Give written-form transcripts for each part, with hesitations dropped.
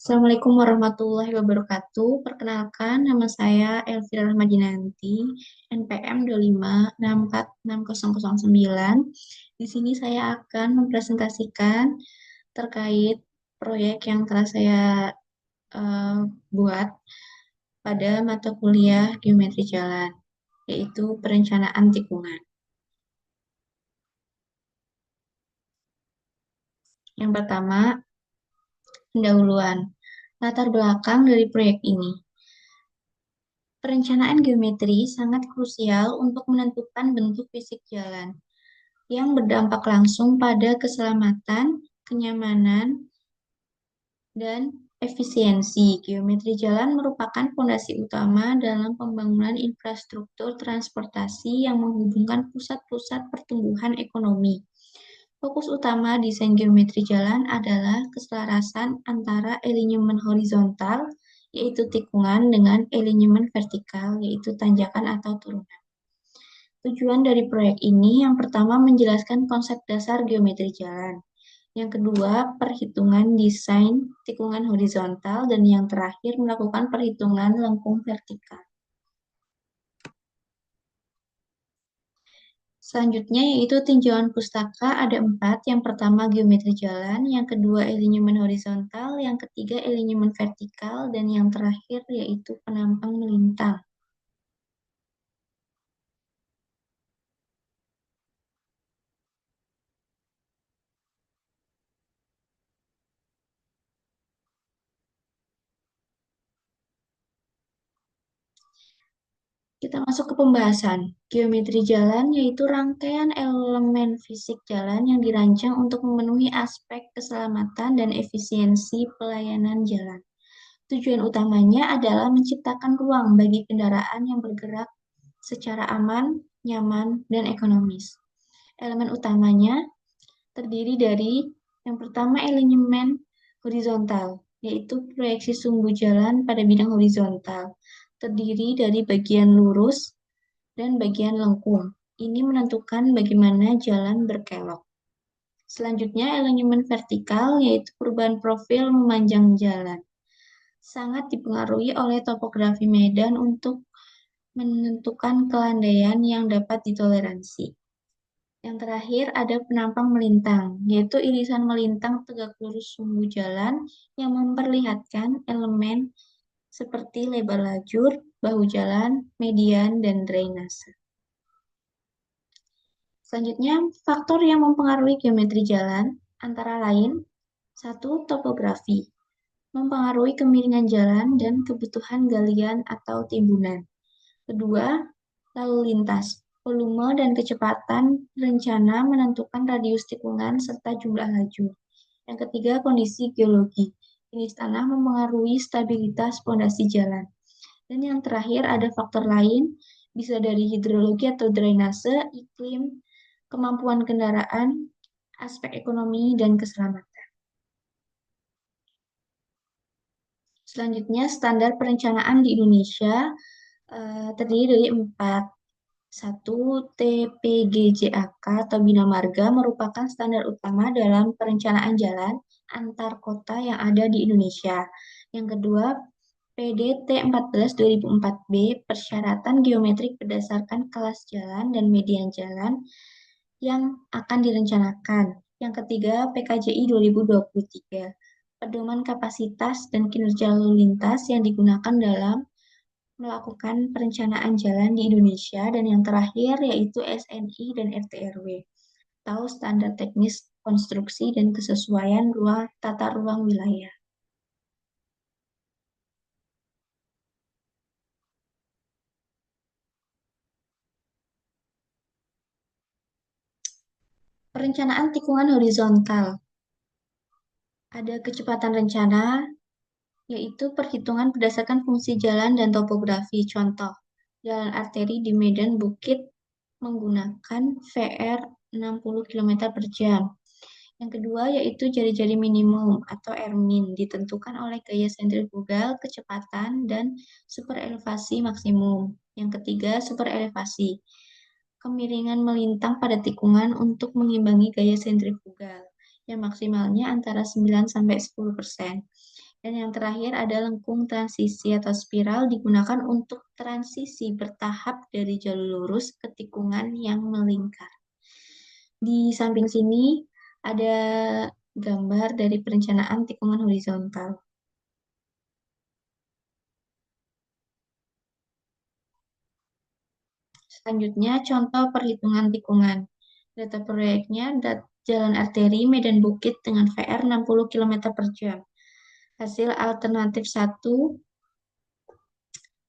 Assalamualaikum warahmatullahi wabarakatuh. Perkenalkan, nama saya Elvira Rahmadinanti, NPM 25646009. Di sini saya akan mempresentasikan terkait proyek yang telah saya eh, buat pada mata kuliah Geometri Jalan, yaitu perencanaan tikungan. Yang pertama, pendahuluan. Latar belakang dari proyek ini. Perencanaan geometri sangat krusial untuk menentukan bentuk fisik jalan yang berdampak langsung pada keselamatan, kenyamanan, dan efisiensi. Geometri jalan merupakan fondasi utama dalam pembangunan infrastruktur transportasi yang menghubungkan pusat-pusat pertumbuhan ekonomi. Fokus utama desain geometri jalan adalah keselarasan antara alinyemen horizontal, yaitu tikungan, dengan alinyemen vertikal, yaitu tanjakan atau turunan. Tujuan dari proyek ini yang pertama menjelaskan konsep dasar geometri jalan. Yang kedua, perhitungan desain tikungan horizontal, dan yang terakhir melakukan perhitungan lengkung vertikal. Selanjutnya yaitu tinjauan pustaka ada 4. Yang pertama geometri jalan, yang kedua alinyemen horizontal, yang ketiga alinyemen vertikal, dan yang terakhir yaitu penampang melintang. Kita masuk ke pembahasan. Geometri jalan yaitu rangkaian elemen fisik jalan yang dirancang untuk memenuhi aspek keselamatan dan efisiensi pelayanan jalan. Tujuan utamanya adalah menciptakan ruang bagi kendaraan yang bergerak secara aman, nyaman, dan ekonomis. Elemen utamanya terdiri dari yang pertama elemen horizontal, yaitu proyeksi sumbu jalan pada bidang horizontal, terdiri dari bagian lurus dan bagian lengkung. Ini menentukan bagaimana jalan berkelok. Selanjutnya, elemen vertikal, yaitu perubahan profil memanjang jalan. Sangat dipengaruhi oleh topografi medan untuk menentukan kelandaian yang dapat ditoleransi. Yang terakhir ada penampang melintang, yaitu irisan melintang tegak lurus sumbu jalan yang memperlihatkan elemen seperti lebar lajur, bahu jalan, median, dan drainase. Selanjutnya, faktor yang mempengaruhi geometri jalan antara lain: satu, topografi, mempengaruhi kemiringan jalan dan kebutuhan galian atau timbunan. Kedua, lalu lintas, volume dan kecepatan rencana menentukan radius tikungan serta jumlah lajur. Yang ketiga, kondisi geologi, jenis tanah mempengaruhi stabilitas fondasi jalan. Dan yang terakhir ada faktor lain, bisa dari hidrologi atau drainase, iklim, kemampuan kendaraan, aspek ekonomi, dan keselamatan. Selanjutnya, standar perencanaan di Indonesia terdiri dari 4. Satu, TPGJAK atau Bina Marga merupakan standar utama dalam perencanaan jalan antar kota yang ada di Indonesia. Yang kedua, PDT 14 2004B, persyaratan geometrik berdasarkan kelas jalan dan median jalan yang akan direncanakan. Yang ketiga, PKJI 2023, pedoman kapasitas dan kinerja lalu lintas yang digunakan dalam melakukan perencanaan jalan di Indonesia. Dan yang terakhir yaitu SNI dan RTRW, atau standar teknis konstruksi dan kesesuaian ruang tata ruang wilayah. Perencanaan tikungan horizontal. Ada kecepatan rencana, yaitu perhitungan berdasarkan fungsi jalan dan topografi. Contoh, jalan arteri di Medan Bukit menggunakan VR 60 km per jam. Yang kedua yaitu jari-jari minimum atau RMIN, ditentukan oleh gaya sentrifugal, kecepatan, dan super elevasi maksimum. Yang ketiga, super elevasi, kemiringan melintang pada tikungan untuk mengimbangi gaya sentrifugal, yang maksimalnya antara 9-10%. Dan yang terakhir ada lengkung transisi atau spiral digunakan untuk transisi bertahap dari jalur lurus ke tikungan yang melingkar. Di samping sini ada gambar dari perencanaan tikungan horizontal. Selanjutnya, contoh perhitungan tikungan. Data proyeknya, jalan arteri Medan Bukit dengan VR 60 km per jam. Hasil alternatif 1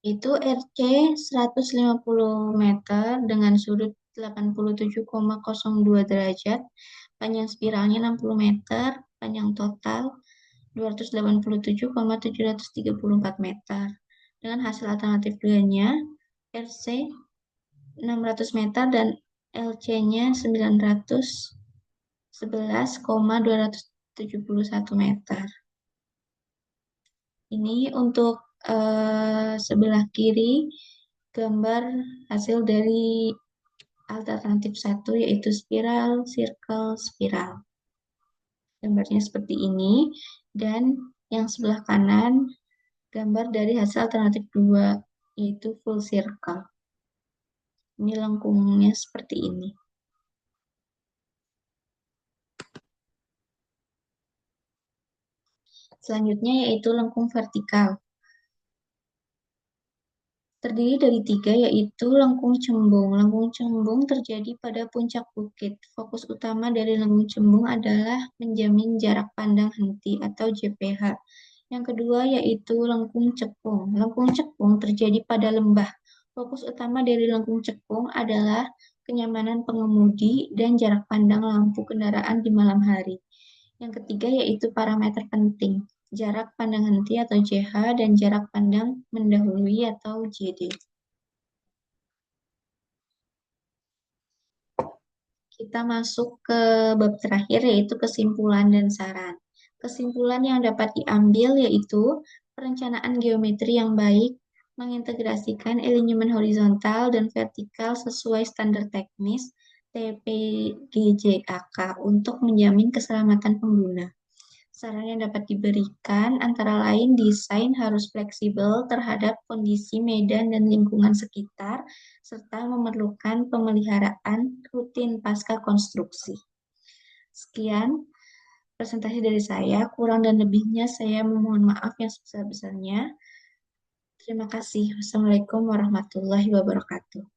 itu RC 150 meter dengan sudut 87,02 derajat, panjang spiralnya 60 meter, panjang total 287,734 meter. Dengan hasil alternatif 2-nya, RC 600 meter dan LC-nya 911,271 meter. Ini untuk sebelah kiri gambar hasil dari alternatif 1 yaitu spiral, circle, spiral. Gambarnya seperti ini. Dan yang sebelah kanan gambar dari hasil alternatif 2 yaitu full circle. Ini lengkungnya seperti ini. Selanjutnya yaitu lengkung vertikal. Terdiri dari 3, yaitu lengkung cembung. Lengkung cembung terjadi pada puncak bukit. Fokus utama dari lengkung cembung adalah menjamin jarak pandang henti atau JPH. Yang kedua yaitu lengkung cekung. Lengkung cekung terjadi pada lembah. Fokus utama dari lengkung cekung adalah kenyamanan pengemudi dan jarak pandang lampu kendaraan di malam hari. Yang ketiga yaitu parameter penting, jarak pandang henti atau JH dan jarak pandang mendahului atau JD. Kita masuk ke bab terakhir yaitu kesimpulan dan saran. Kesimpulan yang dapat diambil yaitu perencanaan geometri yang baik mengintegrasikan elemen horizontal dan vertikal sesuai standar teknis TPGJAK untuk menjamin keselamatan pengguna. Saran yang dapat diberikan antara lain desain harus fleksibel terhadap kondisi medan dan lingkungan sekitar, serta memerlukan pemeliharaan rutin pasca konstruksi. Sekian presentasi dari saya, kurang dan lebihnya saya memohon maaf yang sebesar-besarnya. Terima kasih. Wassalamualaikum warahmatullahi wabarakatuh.